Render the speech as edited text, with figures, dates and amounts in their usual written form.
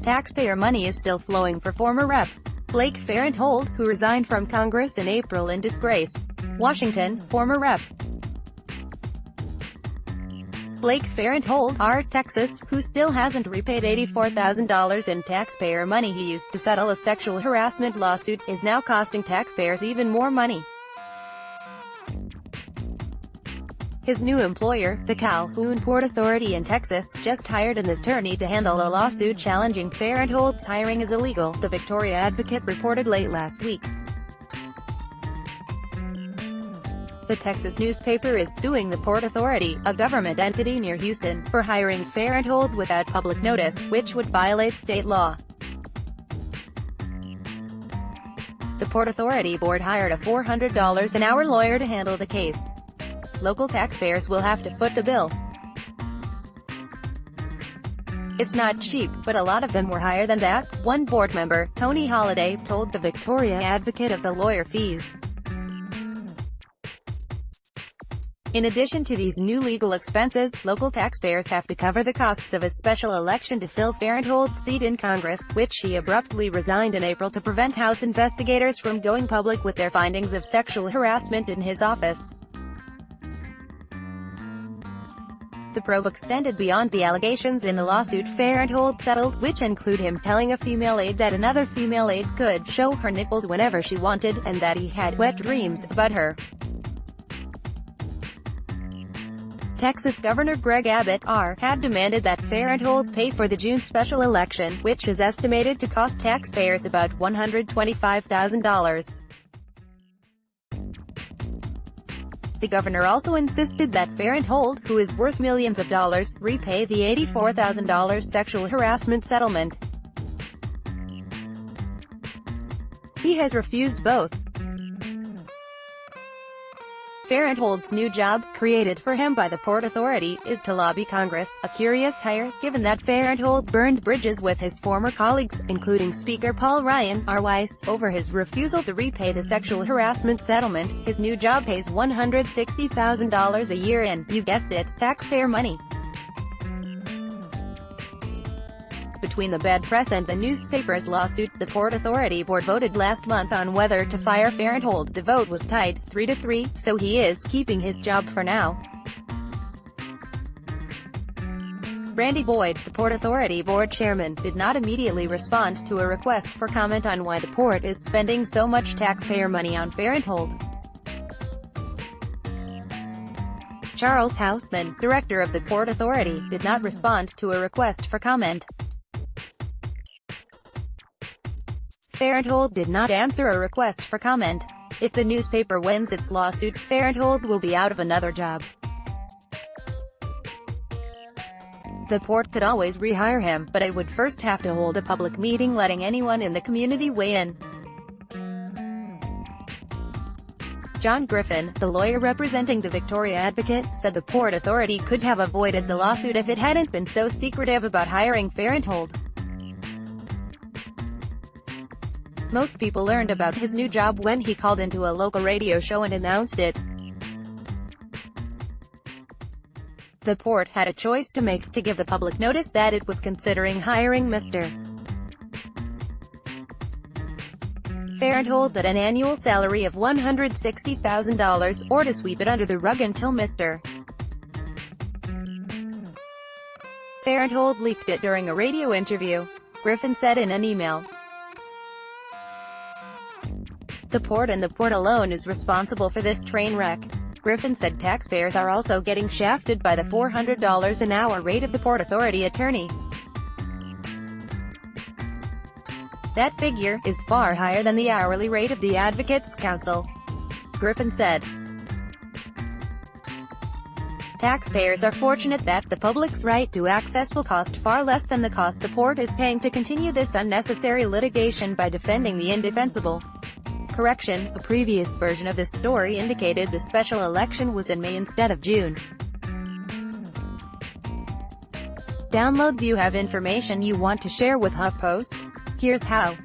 taxpayer money is still flowing for former Rep. Blake Farenthold, who resigned from Congress in April in disgrace. Washington, former Rep. Blake Farenthold, R. Texas, who still hasn't repaid $84,000 in taxpayer money he used to settle a sexual harassment lawsuit, is now costing taxpayers even more money. His new employer, the Calhoun Port Authority in Texas, just hired an attorney to handle a lawsuit challenging Farenthold's hiring as illegal, the Victoria Advocate reported late last week. The Texas newspaper is suing the Port Authority, a government entity near Houston, for hiring Farenthold without public notice, which would violate state law. The Port Authority board hired a $400 an hour lawyer to handle the case. Local taxpayers will have to foot the bill. It's not cheap, but a lot of them were higher than that, one board member, Tony Holliday, told the Victoria Advocate of the lawyer fees. In addition to these new legal expenses, local taxpayers have to cover the costs of a special election to fill Farenthold's seat in Congress, which he abruptly resigned in April to prevent House investigators from going public with their findings of sexual harassment in his office. The probe extended beyond the allegations in the lawsuit Farenthold settled, which include him telling a female aide that another female aide could show her nipples whenever she wanted, and that he had wet dreams about her. Texas Governor Greg Abbott, R., had demanded that Farenthold pay for the June special election, which is estimated to cost taxpayers about $125,000. The governor also insisted that Farenthold, who is worth millions of dollars, repay the $84,000 sexual harassment settlement. He has refused both. Farenthold's new job, created for him by the Port Authority, is to lobby Congress, a curious hire, given that Farenthold burned bridges with his former colleagues, including Speaker Paul Ryan, R. Weiss, over his refusal to repay the sexual harassment settlement. His new job pays $160,000 a year in, you guessed it, taxpayer money. Between the bad press and the newspaper's lawsuit, the Port Authority board voted last month on whether to fire Farenthold. The vote was tied, 3-3, so he is keeping his job for now. Randy Boyd, the Port Authority board chairman, did not immediately respond to a request for comment on why the port is spending so much taxpayer money on Farenthold. Charles Houseman, director of the Port Authority, did not respond to a request for comment. Farenthold did not answer a request for comment. If the newspaper wins its lawsuit, Farenthold will be out of another job. The port could always rehire him, but it would first have to hold a public meeting letting anyone in the community weigh in. John Griffin, the lawyer representing the Victoria Advocate, said the Port Authority could have avoided the lawsuit if it hadn't been so secretive about hiring Farenthold. Most people learned about his new job when he called into a local radio show and announced it. The port had a choice to make to give the public notice that it was considering hiring Mr. Farenthold at an annual salary of $160,000, or to sweep it under the rug until Mr. Farenthold leaked it during a radio interview, Griffin said in an email. The port and the port alone is responsible for this train wreck. Griffin said taxpayers are also getting shafted by the $400 an hour rate of the Port Authority attorney. That figure is far higher than the hourly rate of the Advocates Council, Griffin said. Taxpayers are fortunate that the public's right to access will cost far less than the cost the port is paying to continue this unnecessary litigation by defending the indefensible. Correction, a previous version of this story indicated the special election was in May instead of June. Download. Do you have information you want to share with HuffPost? Here's how.